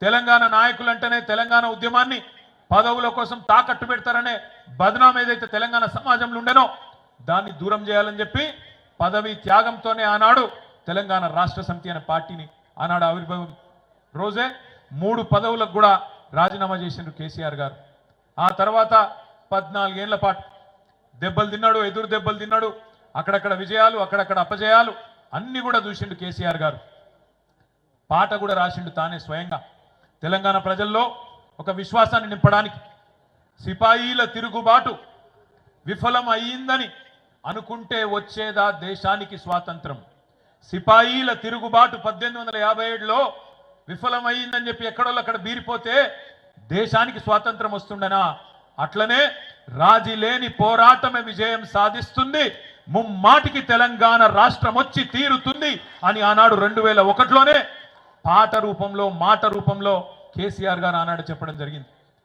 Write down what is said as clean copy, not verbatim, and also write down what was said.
తెలంగాణ నాయకులంటేనే తెలంగాణ ఉద్యమాన్ని పదవుల కోసం తాకట్టు పెడతారనే బదనాం ఏదైతే తెలంగాణ సమాజంలో ఉండేనో దాన్ని దూరం చేయాలని చెప్పి పదవి త్యాగంతోనే ఆనాడు తెలంగాణ రాష్ట్ర సమితి అనే పార్టీని ఆనాడు ఆవిర్భావం రోజే 3 పదవులకు కూడా రాజీనామా చేసిండ్రు కేసీఆర్ గారు. ఆ తర్వాత 14 ఏళ్ల పాటు దెబ్బలు తిన్నాడు, ఎదురు దెబ్బలు తిన్నాడు, అక్కడక్కడ విజయాలు అక్కడక్కడ అపజయాలు అన్ని కూడా చూసిండు కేసీఆర్ గారు. పాట కూడా రాసిండు తానే స్వయంగా. తెలంగాణ ప్రజల్లో ఒక విశ్వాసాన్ని నింపడానికి సిపాయిల తిరుగుబాటు విఫలం అయ్యిందని అనుకుంటే వచ్చేదా దేశానికి స్వాతంత్రం. సిపాయిల తిరుగుబాటు 1857లో విఫలమైందని చెప్పి ఎక్కడోళ్ళు అక్కడ బీరిపోతే దేశానికి స్వాతంత్రం వస్తుండనా? అట్లనే రాజీ లేని పోరాటమే విజయం సాధిస్తుంది, ముమ్మాటికి తెలంగాణ రాష్ట్రం వచ్చి తీరుతుంది అని ఆనాడు 2001లోనే పాట రూపంలో మాట రూపంలో కేసీఆర్ గారు ఆనాడు చెప్పడం జరిగింది.